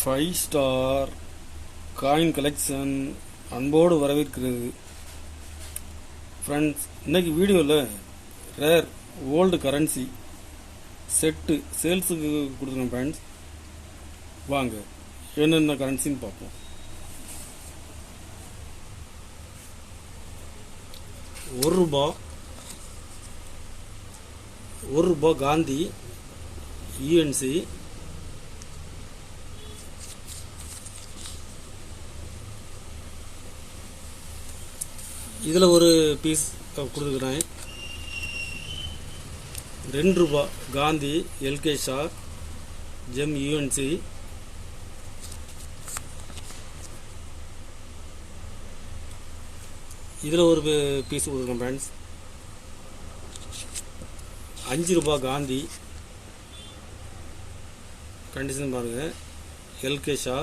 Five star coin collection அன்போடு வரவேற்கிறது. Friends, இன்னைக்கு வீடியோவில் ரேர் ஓல்டு கரன்சி செட்டு சேல்ஸுக்கு கொடுத்துருக்கேன். ஃப்ரெண்ட்ஸ், வாங்க என்னென்ன கரன்சின்னு பார்ப்போம். ஒரு ரூபா காந்தி யூஎன்சி, இதில் ஒரு பீஸ் கொடுத்துக்கிறேன். 2 ரூபா Gandhi L K Jha gem UNC, இதில் ஒரு பீஸ் கொடுத்துருக்கேன். ஃப்ரெண்ட்ஸ், 5 ரூபா காந்தி கண்டிஷன் பாருங்கள், எல்கே ஷா,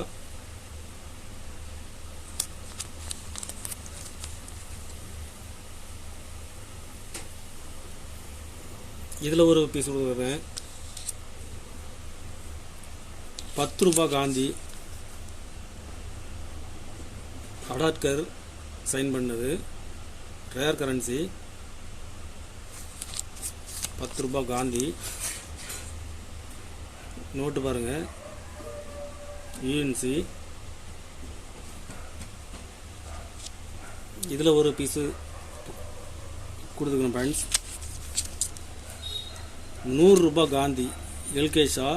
இதில் ஒரு பீஸ் கொடுக்குறேன். 10 ரூபா காந்தி அடாட்கர் சைன் பண்ணது ரேர் கரன்சி, 10 ரூபா காந்தி நோட்டு பாருங்கள், யூஎன்சி, இதில் ஒரு பீஸு கொடுத்துக்கணும். ஃப்ரெண்ட்ஸ், 100 ரூபா காந்தி எல்கே ஷா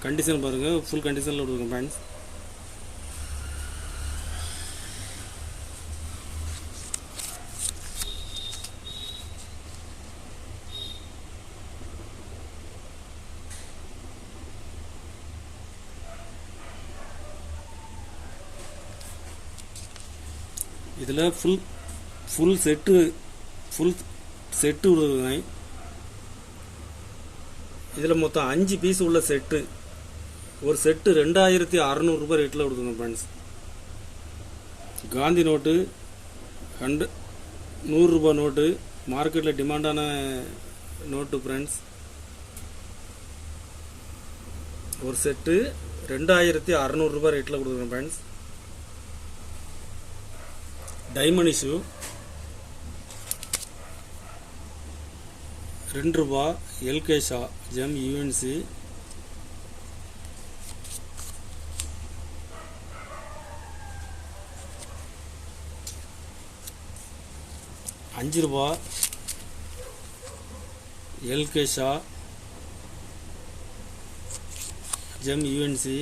கண்டிஷன் பாருங்கள், ஃபுல் கண்டிஷனில் கொடுத்துருக்கோம். ஃப்ரெண்ட்ஸ், இதில் ஃபுல் செட்டு கொடுத்துருக்கேன். இதில் மொத்தம் 5 பீஸ் உள்ள செட்டு. ஒரு செட்டு 2600 ரூபாய் ரேட்டில் கொடுத்துருங்க. ஃப்ரெண்ட்ஸ், காந்தி நோட்டு 100 ரூபாய் நோட்டு, மார்க்கெட்டில் டிமாண்டான நோட்டு. ஃப்ரெண்ட்ஸ், ஒரு செட்டு 2600 ரூபாய் ரேட்டில் கொடுத்துருங்க. ஃப்ரெண்ட்ஸ், டைமண்ட் இஷ்யூ 2 ரூபா எல்கே ஷா ஜெம் யூஎன்சி, அஞ்சு ரூபா எல்கே ஷா ஜெம் யூஎன்சி,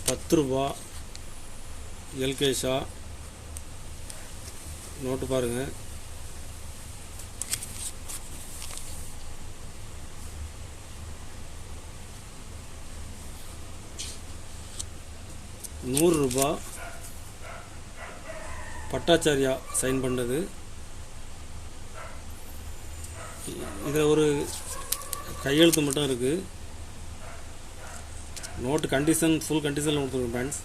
10 ரூபா எல்கே ஷா நோட்டு பாருங்கள், ₹100 பட்டாச்சாரியா சைன் பண்ணது. இதில் ஒரு கையெழுத்து மட்டும் இருக்குது. நோட்டு கண்டிஷன் ஃபுல் கண்டிஷனில் கொடுத்துருக்கோம். ஃப்ரெண்ட்ஸ்,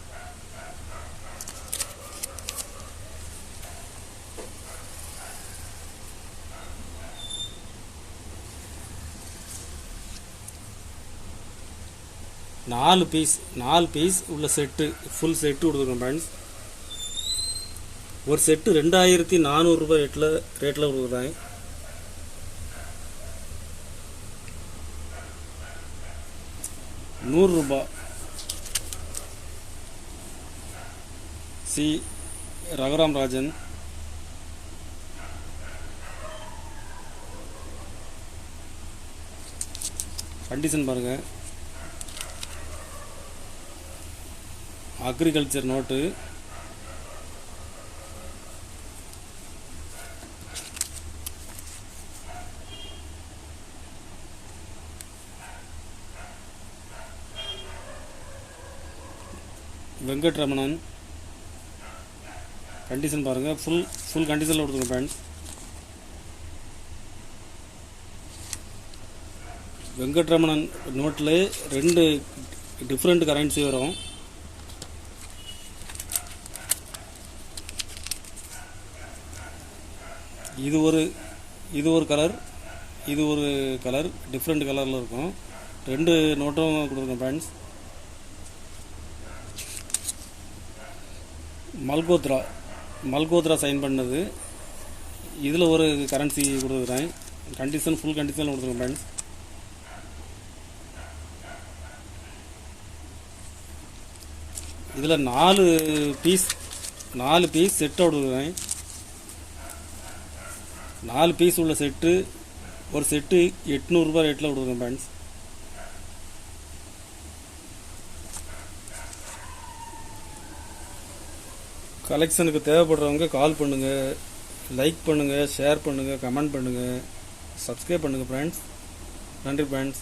நாலு பீஸ் உள்ள செட்டு, ஃபுல் செட்டு கொடுத்துருக்கோம். ஃப்ரெண்ட்ஸ், ஒரு செட்டு 2400 ரூபாய் ரேட்டில் கொடுக்குறாங்க. ₹100 சி ரகுராம் ராஜன், கண்டிஷன் பாருங்கள், அக்ரிகல்ச்சர் நோட்டு, வெங்கட்ரமணன் கண்டிஷன் பாருங்கள், ஃபுல் கண்டிஷனில் கொடுத்துருங்க. ஃப்ரெண்ட்ஸ், வெங்கட்ரமணன் நோட்டில் 2 டிஃப்ரெண்ட் கரன்சி வரும். இது ஒரு கலர், இது ஒரு கலர், டிஃப்ரெண்ட் கலரில் இருக்கும். 2 நோட்டும் கொடுத்துருக்கேன் ஃப்ரெண்ட்ஸ். மல்கோத்ரா சைன் பண்ணது. இதில் ஒரு கரன்சி கொடுத்துருக்குறேன். கண்டிஷன் ஃபுல் கண்டிஷனில் கொடுத்துருக்கேன் ஃப்ரெண்ட்ஸ். இதில் 4 பீஸ் செட்டை கொடுக்குறேன். 4 பீஸ் உள்ள செட்டு, ஒரு செட்டு 800 ரூபாய் ரேட்டில் கொடுக்குறேன் ஃப்ரெண்ட்ஸ். கலெக்ஷனுக்கு தேவைப்படுறவங்க கால் பண்ணுங்கள், லைக் பண்ணுங்கள், ஷேர் பண்ணுங்கள், கமெண்ட் பண்ணுங்கள், சப்ஸ்கிரைப் பண்ணுங்கள் ஃப்ரெண்ட்ஸ். நன்றி ஃப்ரெண்ட்ஸ்.